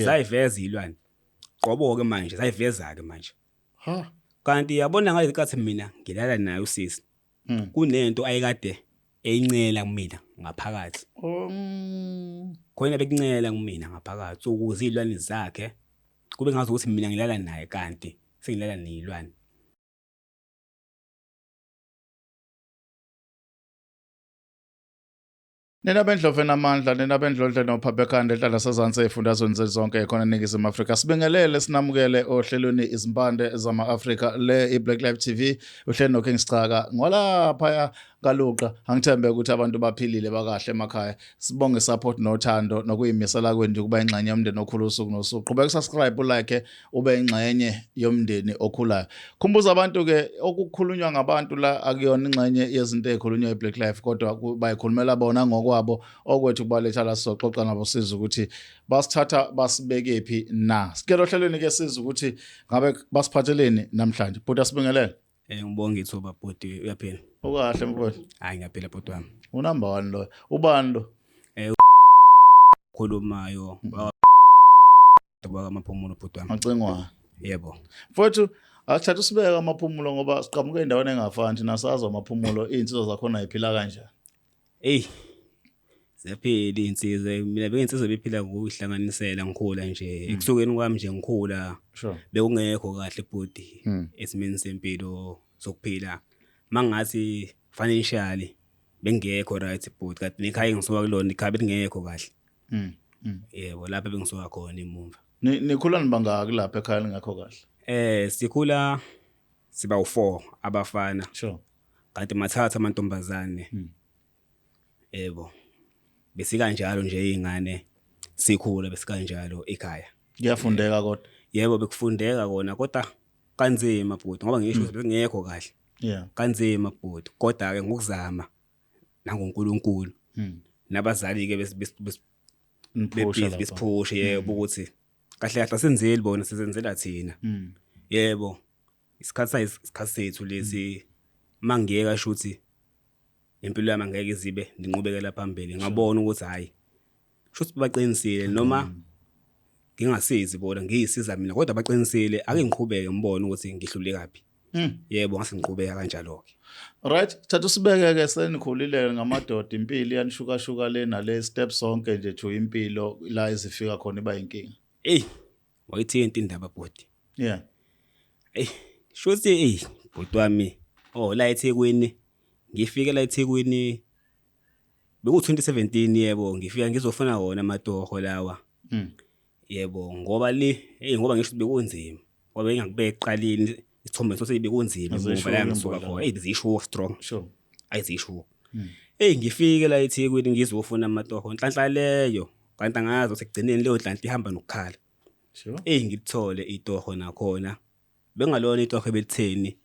zayiveza izilwane qobo ke manje zayiveza ke manje Ha. kanti yabona ngale nkathi mina ngilala naye usisi kunento ayekade eyincela kumina ngaphakathi khona bekuncela kumina ngaphakathi ukuze izilwane zakhe kube ngazi ukuthi mina ngilala naye kanti sengilala nezilwane. Nina bendlovu namandla, nina bendlodle noPhabekhanda ehlala sezantsi efundazweni zonke ekhona eNingizimu Afrika. Sibingelele sinamukele ohlelweni izimpande zama-Afrika le iBlack Live TV uhlelo noKing Sicaka. Ngolapha kaluqa angithembe ukuthi abantu baphilile bakahle emakhaya. Sibonge support nothando nokuyimisela kwenu ukuba ingxenye yomndeni okhula usuku nosuku. Qhubeka subscribe ulike ube ingxenye yomndeni okhulayo. Khumbuza abantu ke okukhulunywa ngabantu la akuyona ingxenye yezinto ezikhulunywa eBlack Live kodwa bayikhulumela bona ngokwabo okwethu kubaletha la soxoxa nabo siza ukuthi basithatha basibeke phi na. Sikelo hlelweni ke siza ukuthi ngabe basiphatheleni namhlanje. Bhuti Sibingelele. Ngibonga ithuba bhuti uyaphila. Ukahle mfowethu. Hayi ngiyaphila bhuti wami. Unumber 1 lo. Ubani lo? Khulumayo baka amaphumulo bhuti wami. Macengwa. Yebo. Mfowethu asithatha usibeka amaphumulo ngoba siqhamuke endaweni engafani thina sazi amaphumulo insizwa zakhona iphila kanjani. Ziyaphila insizwa mina benginsizwa bephila ngokuhlanganisela ngikhula nje ekusukeni kwami nje ngikhula bekungekho kahle bhuti esimeni sempilo sokuphila mangathi financially bengekho right bhuti kanti nekhaya engisuka kulona ikhaya belingekho kahle. Yebo lapha bengisuka khona emuva. Nikhula nibangaki lapha ekhaya lingekho kahle? Sikhula siba u4 abafana. Sure. Kanti mathatha amantombazane. Yebo. Besikanjalo nje izingane sikhula besikanjalo ekhaya. Kuyafundeka kodwa. Yebo bekufundeka kona kodwa kanzima bhuti ngoba ngisho bengekho kahle. Kanzima bhuti kodwa ke ngokuzama nangoNkulunkulu. Nabazali ke besiphushe yebo ukuthi kahle kahle senzeli bona sisenzela thina. Yebo. Isikhathi sethu lesi mangiyeka shuthi impilo yami angeke izibe ninqubekela phambili ngabona ukuthi hayi shuthi baqinisile noma ngingasizi bona ngiyisiza mina kodwa baqinisile ake ngiqhubeke ngibone ukuthi ngihluleka phi. Yebo ngase ngiqhubeka kanjalo ke. Right, thatha usibeke ke senikhulile ngamadoda impilo yanishuka le nale steps zonke nje to impilo la izifika khona iba inkinga. Wayithinta indaba bhuti. Yeah. Shuthi bhuti wami la eThekwini ngifike la eThekwini beku 2017 yebo ngifika ngizofuna wona amatoho lawa. Yebo ngoba ngoba ngisho bekunzima ngoba engakubeka eqaleni isithombe sothi bekunzima ngoba la ngisuka khona bezisho strong. Sure. Ayizisho. Ngifike la eThekwini ngizofuna amatoho nhlanhla leyo kanti angazi ukuthi egcineni leyo nhlanhla ihamba nokukhala. Sure. Ngithole itoho nakhona bengalona itoho ebelitheni.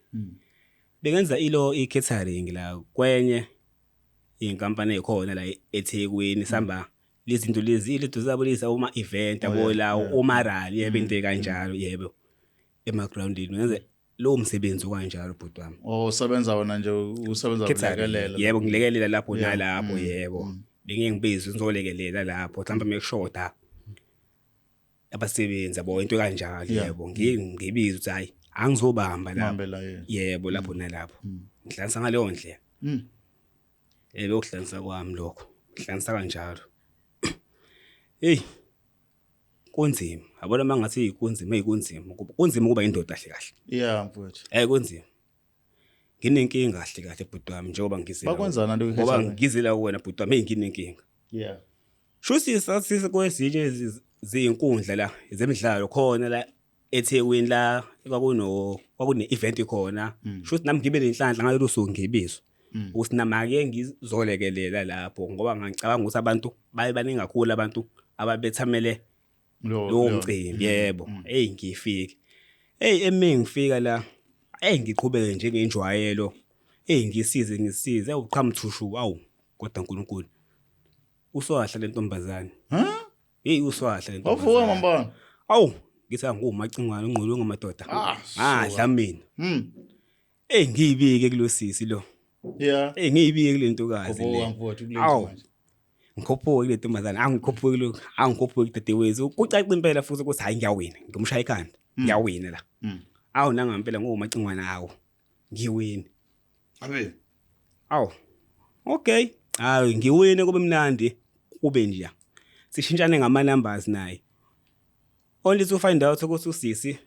Bengenza i-catering la kwenye inkampani ekhona la eThekwini samba lezinto lezi zabo leza uma event abo la umarali yebo into kanjalo yebo emagroundini ngenze lo msebenzi kanjalo bhuti wami. Usebenza wona nje usebenza ukulekelela. Yebo ngilekelela lapho nalapho yebo bengibiza ngizolekelela lapho mhlawumbe mekushoda abasebenzi abo into kanjalo yebo ngibiza ukuthi hayi angizobamba lapha. Yebo lapho nalapho ngihlanisa ngaleyo ndlela. Yebo ukuhlanisa kwami lokho ngihlanisa kanjalo. Kunzima yabona mangathi kunzima kunzima kuba indoda kahle kahle. Yeah mfowethu. Kunzima nginenkinga kahle bhuti wami njengoba ngizela. Bakwenzana nto ngoba ngizela kuwena bhuti wami nginenkinga. Yeah. Shuthi sasise kwezinye zinkundla la zemidlalo khona la eThekwini la kwakune event khona shuthi nami ngibe nenhlanhla ngalo usuku ngibizwa ukuthi namake ngizolekelela lapho ngoba ngicabanga ukuthi abantu baningi kakhulu abantu ababethamele lo mcimbi yebo. Ngifike emini ngifika la ngiqhubeke nje ngenjwayelo ngisize uqhamthushu kodwa uNkulunkulu uswahla lentombazane. Uswahla lentombazane. Awuvuka mambana. Ngithi ngumacingwane ungqulu ngamadoda. Dla mina. Ngiyibike kulosisi lo. Yeah. Ngiyibike kule ntokazi le. ngikhophuke le ntombazana angikhophuke lokho angikhophuke dadewethu kucaca impela futhi ukuthi hayi ngiyawina ngimshaya ikhanda ngiyawina la awu nangempela ngomacingwana awo ngiwina abe awu okay hayi ngiwine kube mnandi kube nje sishintshane ngama numbers naye only to find out ukuthi usisi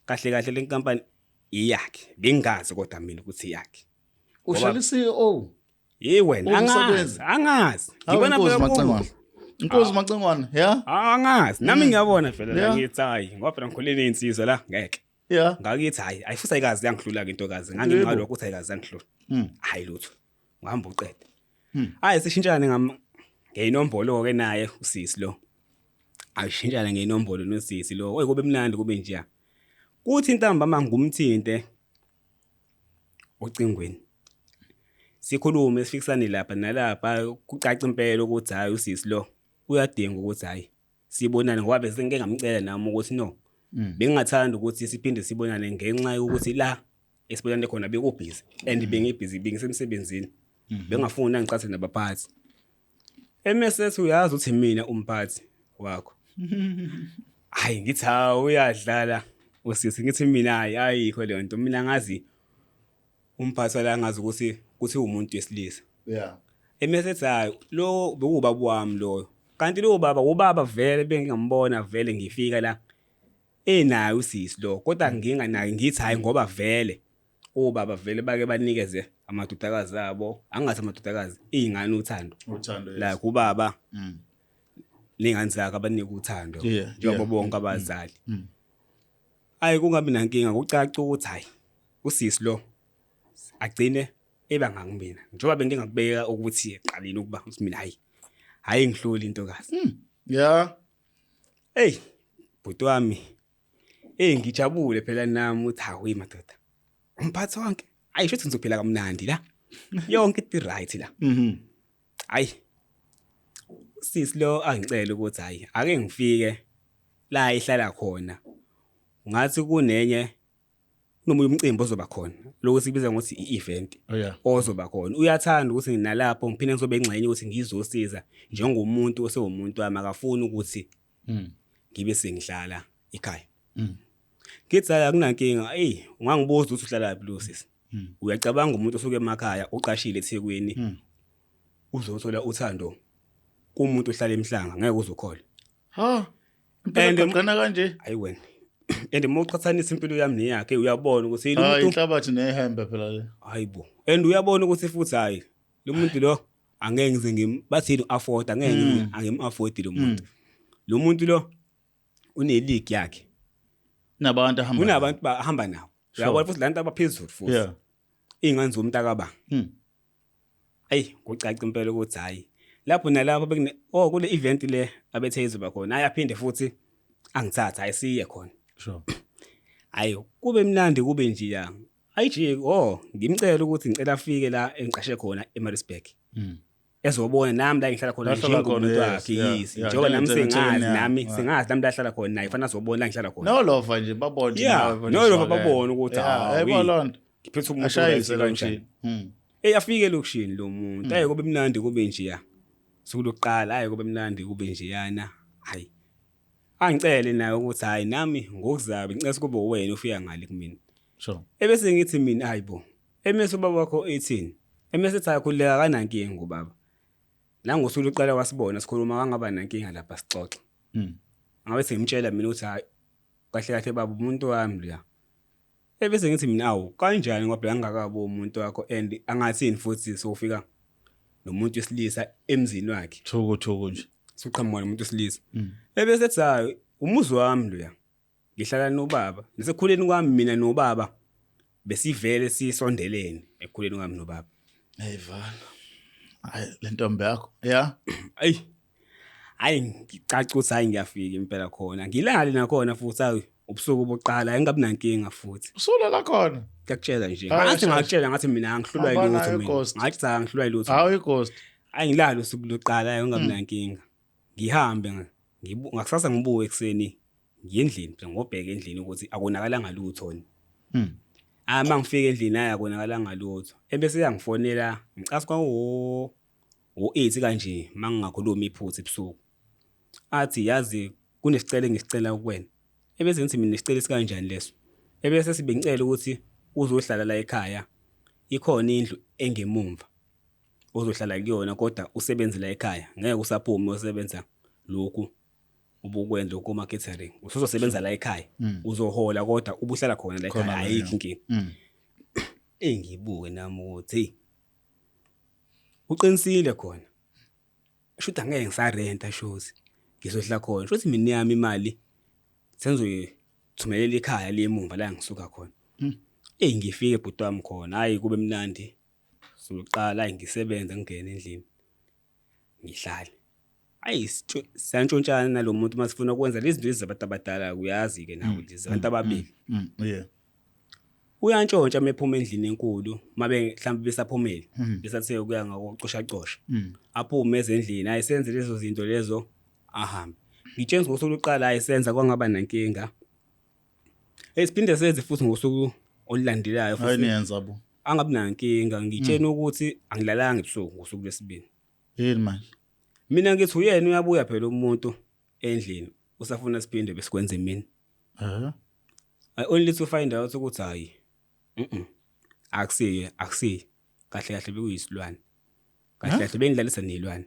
kahle kahle le company iyakhe bengazi kodwa mina ukuthi iyakhe ushaya iCEO wena angazi ngibona phela Macengwana Inkosi Macengwana ya angazi nami ngiyabona phela la ngithi hayi ngoba phela ngikhulele insizwa la ngeke ya ngakithi hayi ayifusa ikazi yangihlula ke intokazi nganginqalo ukuthi ayikazi yangihlula hayi lutho ngihamba uqede hayi sishintshane ngeyinombolo ke naye usisi lo ayishintshana ngeyinombolo nosisi lo kube mnandi kube nje kuthi intambama ngumthinte ocingweni sikhulume sifikisane lapha nalapha kucaca impela ukuthi hayi usisi lo uyadinga ukuthi hayi sibonane ngoba bese ngeke ngamcela nami ukuthi no bengingathanda ukuthi siphinde sibonane ngenxa yokuthi la esibonane khona bekubhizi and bengibhizi bengisemsebenzini bengafuna ngicathe nabaphathi MSS uyazi uthi mina umphathi wakho hayi ngithi uyadlala usisi ngithi mina hayi ayikho le nto mina ngazi umphathi wala ngazi ukuthi umuntu wesilisa yeah MSS hayi lo bekubaba wami lo kanti lo baba ubaba vele bengingambona vele ngifika la enayo usisi lo kodwa nginganayo ngithi hayi ngoba vele ubaba vele bake banikeze amadodakazi abo angathi amadodakazi izingane uthando la kubaba lengane zakhe abanike uthando njengoba bonke abazali hayi kungabi nankinga kucaca ukuthi hayi usisi lo agcine ebangangimina njengoba bengingakubeka ukuthi eqaleni ukuba mina hayi ngihluli intokazi yeah hey bhuti wami ngijabule phela nami uthi hayi madoda umphathi wonke ayisho ukuthi ngizophila kamnandi la yonke it right la hayi sisi lo angicela ukuthi hayi ake ngifike la ihlala khona ngathi kunenye nomunye umcimbi ozoba khona lokho sibiza ngokuthi i-event ozoba khona uyathanda ukuthi nginalapho ngiphinde ngizobe engxenye ukuthi ngizosiza njengomuntu osewumuntu wami akafuni ukuthi ngibe sengihlala ekhaya ngithi akunankinga ungangibuza ukuthi uhlala laphi lo sisi uyacabanga umuntu osuke emakhaya uqashile eThekwini uzothola uthando kumuntu ohlala emhlanga ngeke uzokhola impela qana kanje hayi wena and mawuqhathanisa impilo yami neyakhe uyabona ukuthi lo muntu inhlabathi nehembe phela le hayibo and uyabona ukuthi futhi hayi lo muntu lo angeke ngize bathini afford angeke angim-afford lo muntu lo une league yakhe nabantu ahamba kunabantu bahamba nawo uyabona futhi lantu abaphezulu futhi ingane zomuntu akaba kucaca impela ukuthi hayi lapho nalapho kule event le abethe izoba khona ayaphinde futhi angithatha ayisiye khona sure hayi kube mnandi kube nje ayije ngimcela ukuthi ngicela afike la engiqashe khona eMaritzburg ezobona nami la ngihlala khona njengomuntu wakhe yisi njengoba nami sengazi nami la ahlala khona naye fanele azobona la ngihlala khona no lova nje babone no lova babone ukuthi hayi ngiphethe umuntu kanjani afike lokushini lo muntu kube mnandi kube nje sikuloqala kube mnandi kube nje yana hayi angicele naye ukuthi hayi nami ngokuzabe ngicela kube wena ufika ngale kumina sure ebese ngithi mina hayibo emese ubaba wakho 18 emese ethi ayakhuleka kanankinga ngobaba la ngosuku uqala wasibona sikhuluma kangaba nankinga lapha sixoxa ngabe sengimtshela mina ukuthi hayi kahle kahle baba umuntu wami la ebese ngithi mina kanjani ngoba bengakabo umuntu wakho and angathini futhi sofika nomuntu wesilisa emzini wakhe thoko nje siqhamuka nomuntu wesilisa ebese ethi hayi umuzi wami lo ngihlala nobaba ngisekhuleni kwami mina nobaba besivele sisondelene ekhuleni kwami nobaba vala hayi lentombi yakho hayi ngicaca ukuthi hayi ngiyafika impela khona ngilale nakhona futhi hayi ubusuku boqala engabi nankinga futhi usulala khona ngiyakutshela nje ngakutshela ngathi mina angihlulwa yilutho mina ngathi angihlulwa yilutho hawu ighost ngilala usuku loqala engabi nankinga ngihambe ngakusasa ngibuye ekseni ngendlini phela ngobheka endlini ukuthi akonakalanga lutho mangifika endlini akonakala ngalutho ebese yangifonela ngicasa ngo-8 kanje mangingakhuluma iphutha ebusuku. Athi yazi kunesicelo engisicela kuwena. Ebese ngithi mina isicelo sikanjani leso. Ebese sibe ngicela ukuthi uzohlala la ekhaya. Ikhona indlu engemumva. Uzohlala kuyona kodwa usebenze la ekhaya. Ngeke usaphume usebenza lokhu ubukwenza ukuma catering. Usuzosebenza la ekhaya. Uzohola kodwa ubuhlala khona la ekhaya ayikho inkinga. Engibuke nami ukuthi uqinisile khona. Shouthi angeke ngisarenta shozi. Ngizohlala khona. Shothi mina yami imali senzoyithumelela ekhaya lemumva la ngisuka khona. Ngifike ebhuti wami khona. Hayi kube mnandi. Soqala ngisebenza ngingena endlini. Ngihlala. Hayi santshontshana nalomuntu masifuna ukwenza lezi zinto ezabantu abadala uyazi ke nawe lezi abantu ababili. Yeah. Uyantshontsha mephuma endlini enkulu mabe mhlawumbe besaphumeli besathe kuya ngakocoshacosha. Aphume ezendlini ayisenze lezo zinto lezo ahambe. Ngitshengisa ngosuku lokuqala ayisenza kwangaba nankinga. Esiphinde senze futhi ngosuku olulandelayo futhi. Hayi niyenza bo. Angabi nankinga ngitshena ukuthi angilalanga ebusuku ngosuku lwesibili. Yini manje? Mina ngithi uyena uyabuya phela umuntu endlini usafuna siphinde besikwenze mina. I only to find out ukuthi hayi akusiye kahle kahle bekuyisilwane. Kahle kahle bengidlalisa nelwane.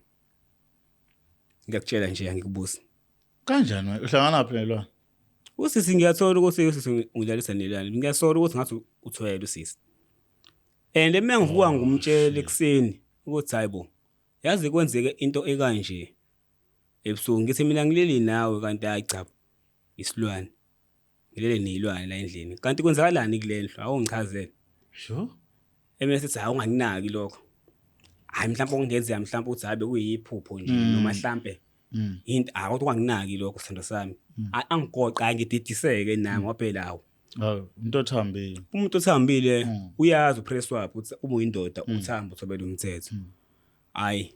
Ngiyakutshela nje angikubusi. Kanjani manje uhlangana phi nelwane? Usisi ngiyathola ukuthi usisi ngidlalisa nelwane. Ngiyasola ukuthi ngathi uthwele usisi. And emengivuka ngumtshela ekseni ukuthi hayibo yazi kwenzeke into ekanje ebusuku ngithi mina ngileli nawe kanti hayi cha isilwane ngilele nezilwane la endlini kanti kwenzakalani kulendlu awungichazele sure emese sithi awunganinaki lokho hayi mhlawumbe ongenzeka mhlawumbe uthi habe kuyiphupho nje noma mhlawumbe into awuthi wanginaki lokho sithando sami angigoqa ngididiseke nami waphela awu umuntu othambile umuntu othambile uyazi upress wapho uthi uma uyindoda uthamba uthobela umthetho hayi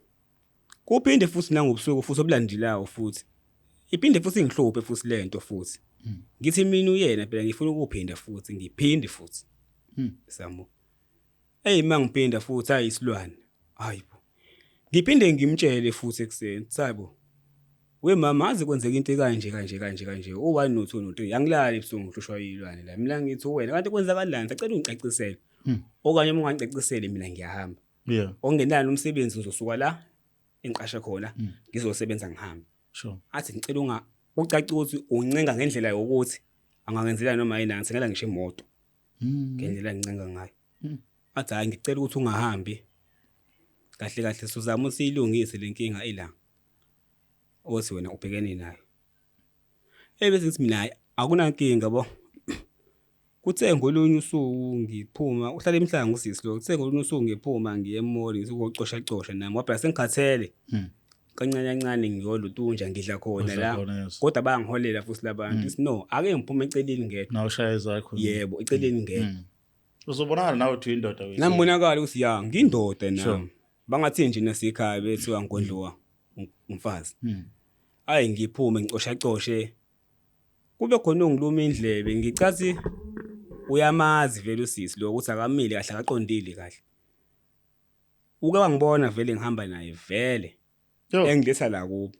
kuphinde futhi nangobusuku futhi obulandilayo futhi iphinde futhi ingihluphe futhi lento futhi ngithi mina uyena phela ngifuna ukuphinda futhi ngiphinde futhi samo mangiphinda futhi ayisilwane hayibo ngiphinde ngimtshele futhi ekseni sabo we mama azi kwenzeka into kanje u1 no2 no3 angilali ebusuku ngihlushwa yilwane la mina ngithi wena kanti kwenzakalani sacela ungicacisele okanye uma ungangicacisele mina ngiyahamba yeah ongenani umsebenzi ngizosuka la engiqashe khona ngizosebenza ngihambe sure athi ngicela ucaca ukuthi uncenga ngendlela yokuthi angangenzela noma yini ngithengela ngisho imoto ngendlela engincenga ngayo athi hayi ngicela ukuthi ungahambi kahle kahle sizama ukuthi ilungise lenkinga ila othi wena ubhekene nayo bese ngithi mina akunankinga bo kuthe ngolunye usuku ngiphuma uhlala emhlanga ngusisi lo kuthe ngolunye usuku ngiphuma ngiye emall ngizokocosha nami wabhala sengikhathele kancane ngiyolutunja ngidla khona la kodwa bayangiholela futhi labantu ithi no ake ngiphume eceleni ngedwa nawe ushaya izakho yebo eceleni ngedwa uzobonakala nawe uthi indoda wethu nambonakala ukuthi ya ngindoda nami bangathi nje nasekhaya bethiwa ngondlowa umfazi hayi ngiphume ngicosha kube khona ongiluma indlebe ngicathi uyamazi vele usisi lo ukuthi akamile kahle akaqondile kahle uke wangibona vele ngihamba naye vele engiletha la kubo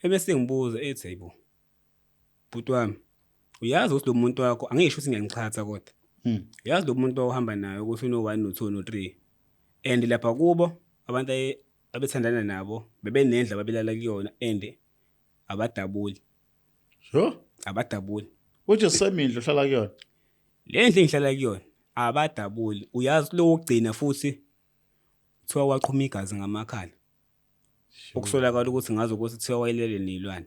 ebese ngibuza ethi hayibo bhuti wami uyazi ukuthi lo muntu wakho angisho ukuthi ngiyanichatha kodwa uyazi lo muntu ohamba naye ukuthi uno1 no2 no3 and lapha kubo abantu abethandana nabo bebenendla babelala kuyona and abadabuli sure abadabuli uthi semindlo hlala kuyona le ndlu engihlala kuyona abadabuli uyazi lo wogcina futhi thiwa waqhuma igazi ngamakhala ukusolakala ukuthi ngazi ukuthi thiwa wayelele nezilwane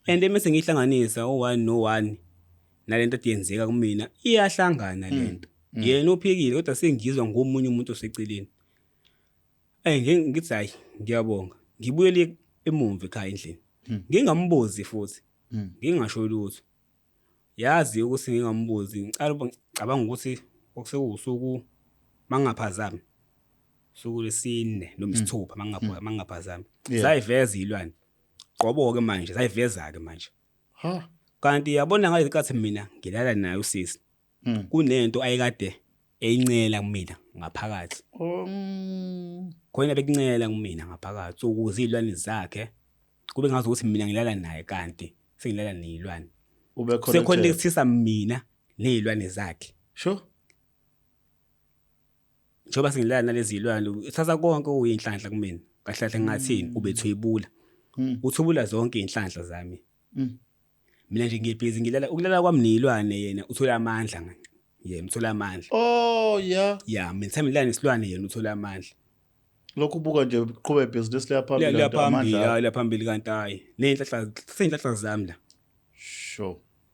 and emese ngihlanganisa u1 no1 nalento ediyenzeka kumina iyahlangana lento yena uphikile kodwa sengizwa ngomunye umuntu oseceleni ngithi hayi ngiyabonga ngibuyele emumva ekhaya endlini ngingambuzi futhi ngingasho lutho yazi ukuthi ngingambuzi ngicabanga ukuthi okusekusuku mangaphazami suku lesine noma isithupha mangaphazami sayiveza izilwane qobo ke manje sayiveza ke manje kanti yabona ngayo inkathi mina ngilala naye usisi kunento ayekade eyincela kumina ngaphakathi khona bekuncela kumina ngaphakathi ukuze izilwane zakhe kube ngazi ukuthi mina ngilala naye kanti sengilala nezilwane ube se-connectisa mina nezilwane zakhe sure njoba sengilala nalezi zilwane uthatha konke uyinhlanhla kumina kahle ngathini ubethwebula uthubula zonke inhlanhla zami mina nje ngiyibhizi ngilala ukulala kwami nezilwane yena uthola amandla yena uthola amandla oh yeah mina ngilala nesilwane yena uthola amandla lokhu buka nje uqhubhe business la phambili kanti hayi nenhlahla seyinhlahla zami la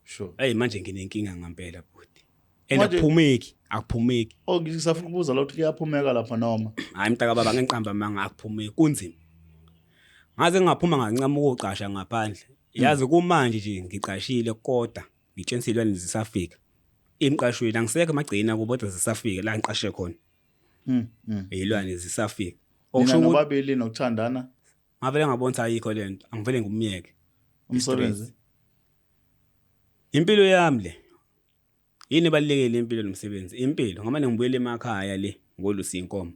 sure manje nginenkinga ngempela bhuti akuphumeki ngisafuna ukubuza lo ukuthi kuyaphumeka lapha noma hayi mntaka baba ngenqamba manga akuphumeki kunzima ngaze ngaphuma ngancama ukuqasha ngaphandle yazi kumanje nje ngiqashile kodwa ngitshenisiselwe zisafika emqashweni angisekho magcina kubodwa zisafika la ngiqashe khona izilwane zisafika okusho nobabili nokuthandana ngavele ngabona ayikho lento angivele ngumyeke umsebenzi impilo yami le yini balekele impilo nomsebenzi impilo ngamane ngibuyele emakhaya le ngolusi inkomo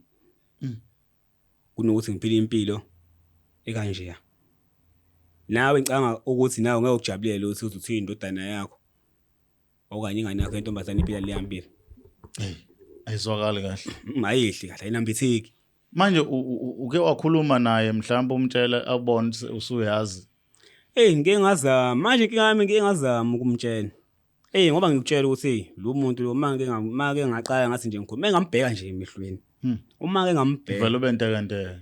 kunokuthi ngiphile impilo ekanje nawe ngicanga ukuthi nawe ngeke ujabulela ukuthi uthi indodana yakho okanye ingane yakho intombazane iphila leyambili ayizwakali kahle ayihli kahle ayinambitheki manje uke wakhuluma naye mhlawumbe umtshela abone usuyazi ngeke ngazama manje ngeke ngazama ukumtshela ngoba ngikutshela ukuthi lo muntu lo make ngaqala ngathi nje ngikhuluma ngambheka nje emehlweni uma ke ngambheka vele ubenteke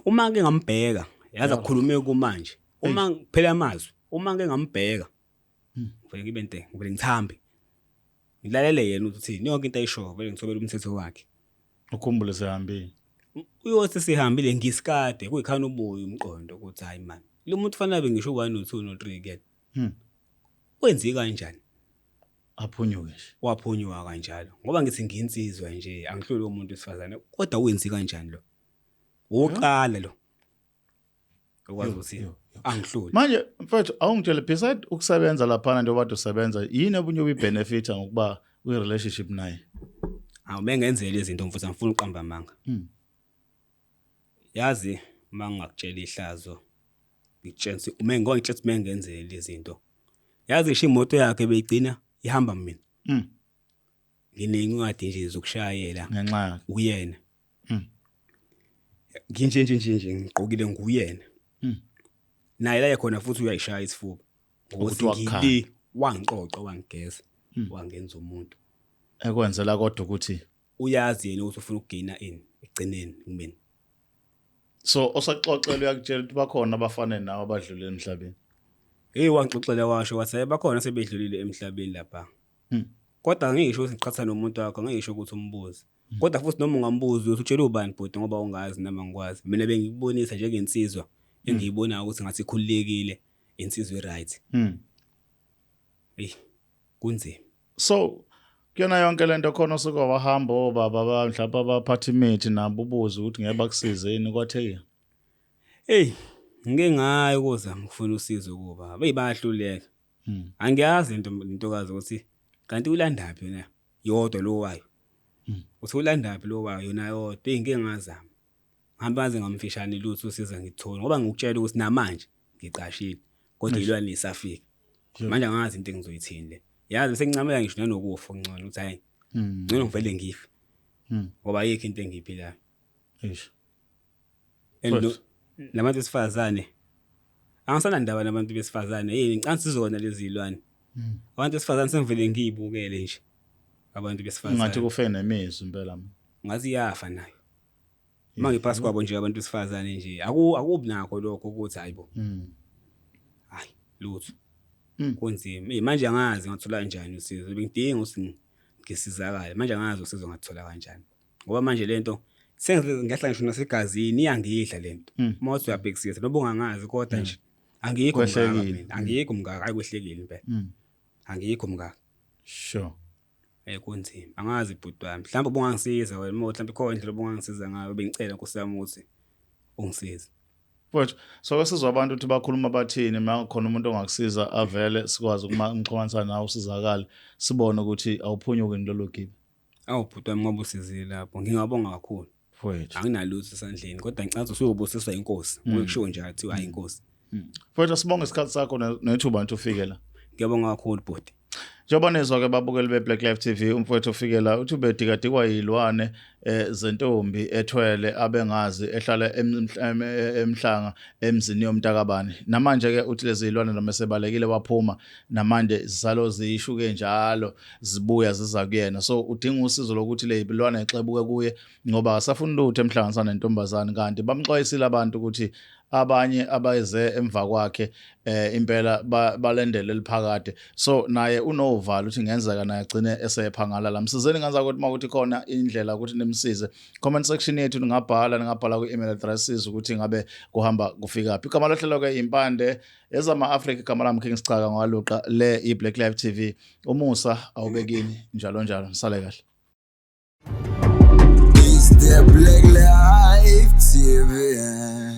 uma ke ngambheka yazi akukhulumeke kumanje uma phela amazwi uma ke ngambheka vele ngibente vele ngithambe ngilalele yena ukuthi yonke into ayisho vele ngithobela umthetho wakhe ukhumbule sehambile uyothi sihambile ngisikade kuyikhana ubuye umqondo ukuthi hayi man lo muntu fanele ngisho 1 no 2 no 3 ke wenzi kanjani aphunyuke waphunywa kanjalo ngoba ngithi nginsizwa nje angihloli umuntu wesifazane kodwa wenzi kanjani lo uqala lo okwazi ukuthi angihloli manje mfethu awungitshele beside ukusebenza lapha nje obade usebenza yini obunye ubenefit ngokuba uyi relationship naye mengenzele izinto mfuthu ngifuna uqamba amanga yazi mangakutshela ihlazo ngitshela ngitshela mengenzele izinto yazi isho imoto yakhe beyigcina ihamba mina nginencwadi nje zokushayela ngenxa uyena nginje ngiqokile nguyena naye la yakhona futhi uyayishaya isifuba ukuthi ngili wangiqoqa wangigeza wangenza umuntu ekwenzela kodwa ukuthi uyazi yena ukuthi ufuna ukugaina egcineni kumina so osaxoxela uyakutshela ukuthi bakhona abafana nawe abadlule emhlabeni wangixoxela washo wathi bakhona sebedlulile emhlabeni lapha kodwa ngisho ukuthi ngiqhatha nomuntu wakho ngisho ukuthi umbuze kodwa futhi noma ungambuza uthi utshela ubani bhuti ngoba ungazi noma ngikwazi mina bengikubonisa njengensizwa engiyibona ukuthi ngathi ikhululekile insizwe right kunzima so kuyona yonke lento khona osuke wahamba obaba mhlawumbe abaphathi imithi nabo ubuza ukuthi ngeke bakusizeni kwatheke ngeke ngayi ukuzama ukufuna usizo kuba bayahluleka angiyazi intokazi ukuthi kanti ulandaphi yona yodwa lo wayo uthi ulandaphi lo wayo yona yodwa ngeke ngazama ngihamba nje ngamfishane lutho usiza ngithola ngoba ngikutshela ukuthi namanje ngiqashile kodwa ilwane lisafika manje angazi into engizoyithini le yazi sengincamela ngisho nanokufa ngcono ukuthi hayi ngcono ngivele ngife ngoba ayikho into engiyiphilayo labantu besifazane angisana ndaba nabantu besifazane ngicanga sizona lezi zilwane abantu besifazane sengivele ngiyibukele nje abantu besifazane ngathi kufe nemizwa impela ngazi yafa nayo mangiphasi kwabo nje abantu besifazane nje akubi nakho lokho ukuthi hayibo hayi lutho kunzima manje angazi ngathola kanjani usizo bengidinga ukuthi ngisizakale manje angazi usizo ngathola kanjani ngoba manje lento sengiyahla ngisho nasegazini iyangidla lento uma uthi uyabhekisisa noba ungangazi kodwa nje angikho mngaka angikho mngaka ayikwehlekile impela angikho mngaka sure kunzima angazi ibhuti wami mhlawumbe ubungangisiza wena mhlawumbe khona indlela ubungangisiza ngayo bengicela nkosiyami ukuthi ungisize Mfowethu so sizwa abantu ukuthi bakhuluma bathini makhona umuntu ongakusiza avele sikwazi umxhumanisana nawe usizakala sibone ukuthi awuphunyuki ndlolo gibe Awubhuti wami ngoba usizile lapho ngingabonga kakhulu. Mfowethu. Anginalutho esandleni kodwa ngicathi usuyobusiswa inkosi. Ngokusho nje athi hayi inkosi. Mfowethu sibonge isikhathi sakho nethuba nje ufike la. Ngiyabonga kakhulu bhuti. Njengoba nizwa-ke babukeli be-Black Life TV, umfowethu ufikela uthi ubedikadikwa yilwane zentombi ethwele abengazi ehlala emhlanga emzini yomntakabani. Namanje-ke uthi lezi zilwane noma sebalekile waphuma namanje zisalo ziyishuke njalo zibuya ziza kuyena. So udinga usizo lokuthi le bilwane exebuke kuye ngoba asafuna lutho emhlanganisana nentombazane kanti bamxwayisile abantu ukuthi abanye abayeze emva kwakhe impela balendele liphakade. So naye unovalo uthi ngenzeka naye agcine esephangala la. Msizeni ngaza ukuthi makuthi khona indlela ukuthi nimsize. Comment section yethu ningabhala ku-email addresses ukuthi ngabe kuhamba kufika phi. Igama lohlelo-ke impande ezama-Afrika, igama lami King Sicaka ngwaluqa le i-Black Life TV. Umusa awubekini njalo njalo. Sale kahle. It's the Black Life TV.